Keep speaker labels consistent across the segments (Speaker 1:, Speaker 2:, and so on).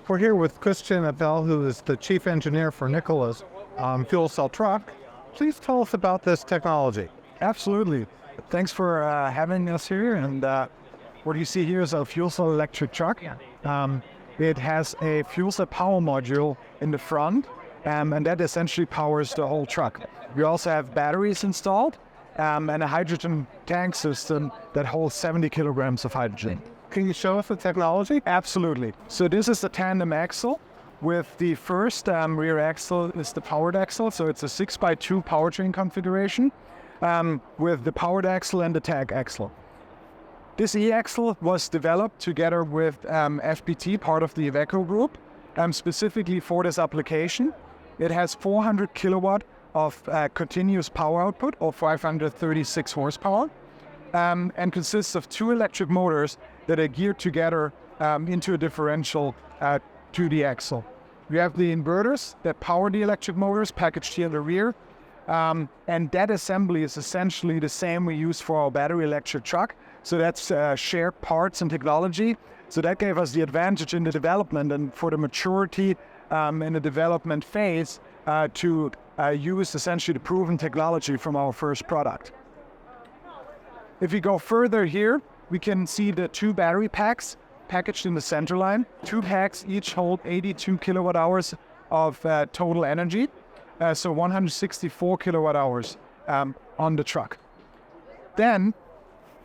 Speaker 1: We're here with Christian Appel, who is the chief engineer for Nikola's fuel cell truck. Please tell us about this technology.
Speaker 2: Absolutely. Thanks for having us here. And what you see here is a fuel cell electric truck. It has a fuel cell power module in the front, and that essentially powers the whole truck. We also have batteries installed and a hydrogen tank system that holds 70 kilograms of hydrogen.
Speaker 1: Can you show us the technology?
Speaker 2: Absolutely. So this is the tandem axle. With the first rear axle is the powered axle. So it's a 6x2 powertrain configuration with the powered axle and the tag axle. This e-axle was developed together with FPT, part of the Iveco group, specifically for this application. It has 400 kilowatt of continuous power output, or 536 horsepower, and consists of two electric motors that are geared together into a differential to the axle. We have the inverters that power the electric motors packaged here in the rear, and that assembly is essentially the same we use for our battery electric truck. So that's shared parts and technology. So that gave us the advantage in the development and for the maturity in the development phase to use essentially the proven technology from our first product. If you go further here, we can see the two battery packs packaged in the center line. Two packs each hold 82 kilowatt hours of total energy, so 164 kilowatt hours on the truck. Then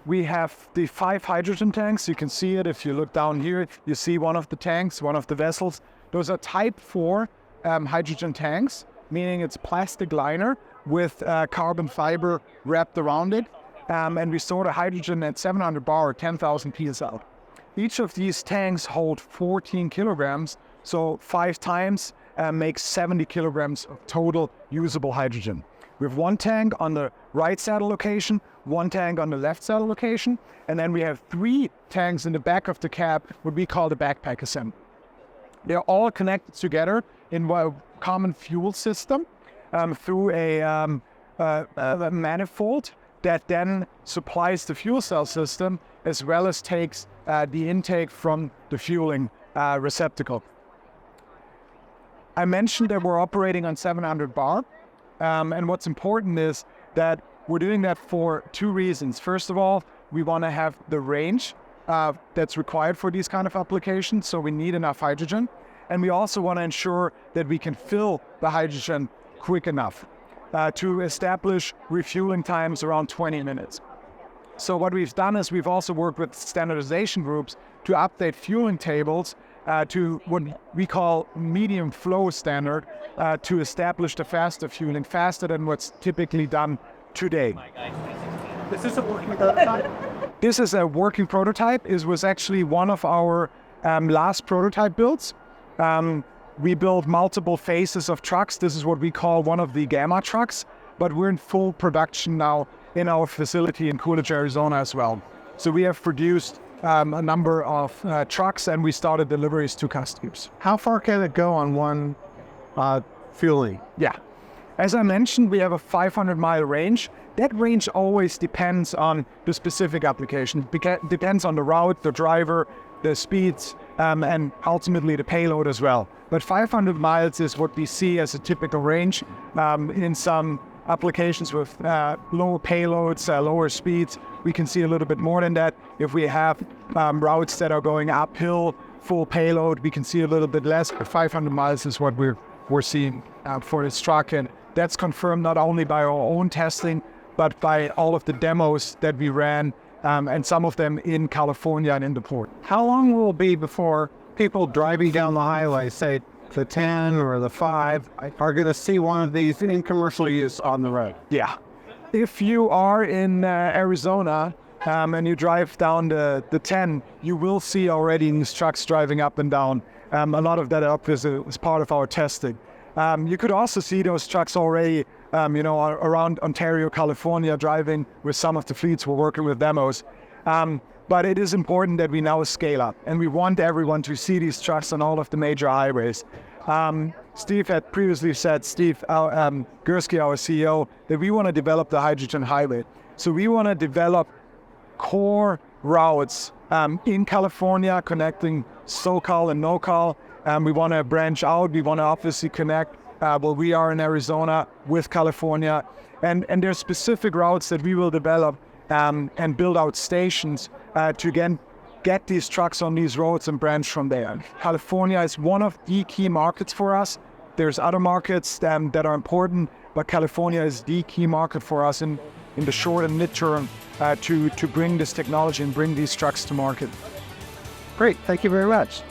Speaker 2: we have the 5 hydrogen tanks. You can see it if you look down here. You see one of the tanks, one of the vessels. Those are type 4 hydrogen tanks, meaning it's plastic liner with carbon fiber wrapped around it. And we store the hydrogen at 700 bar or 10,000 psi. Each of these tanks hold 14 kilograms, so 5 times makes 70 kilograms of total usable hydrogen. We have one tank on the right saddle location, one tank on the left saddle location, and then we have 3 tanks in the back of the cab, what we call the backpack assembly. They're all connected together in a common fuel system through a manifold that then supplies the fuel cell system as well as takes the intake from the fueling receptacle. I mentioned that we're operating on 700 bar, and what's important is that we're doing that for 2 reasons. First of all, we want to have the range that's required for these kind of applications, so we need enough hydrogen, and we also want to ensure that we can fill the hydrogen quick enough to establish refueling times around 20 minutes. So what we've done is we've also worked with standardization groups to update fueling tables to what we call medium flow standard to establish the faster fueling, faster than what's typically done today.
Speaker 1: This is a working prototype?
Speaker 2: This is a working prototype. It was actually one of our last prototype builds. We built multiple phases of trucks. This is what we call one of the Gamma trucks, but we're in full production now in our facility in Coolidge, Arizona as well. So we have produced a number of trucks and we started deliveries to customers.
Speaker 1: How far can it go on one fueling?
Speaker 2: Yeah. As I mentioned, we have a 500-mile range. That range always depends on the specific application. It depends on the route, the driver, the speeds, and ultimately the payload as well. But 500 miles is what we see as a typical range. In some applications with lower payloads, lower speeds, we can see a little bit more than that. If we have routes that are going uphill, full payload, we can see a little bit less. But 500 miles is what we're seeing for this truck. And that's confirmed not only by our own testing, but by all of the demos that we ran, and some of them in California and in the port.
Speaker 1: How long will it be before people driving down the highway, say the 10 or the 5, are going to see one of these in commercial use on the road?
Speaker 2: Yeah. If you are in Arizona and you drive down the 10, you will see already these trucks driving up and down. A lot of that is part of our testing. You could also see those trucks already around Ontario, California, driving with some of the fleets we're working with demos. But it is important that we now scale up, and we want everyone to see these trucks on all of the major highways. Steve had previously said, Gursky, our CEO, that we want to develop the hydrogen highway. So we want to develop core routes in California connecting SoCal and NoCal. We want to branch out. We want to obviously connect where we are in Arizona with California. And there's specific routes that we will develop and build out stations to again get these trucks on these roads and branch from there. California is one of the key markets for us. There's other markets that are important, but California is the key market for us in the short and mid-term to bring this technology and bring these trucks to market.
Speaker 1: Great. Thank you very much.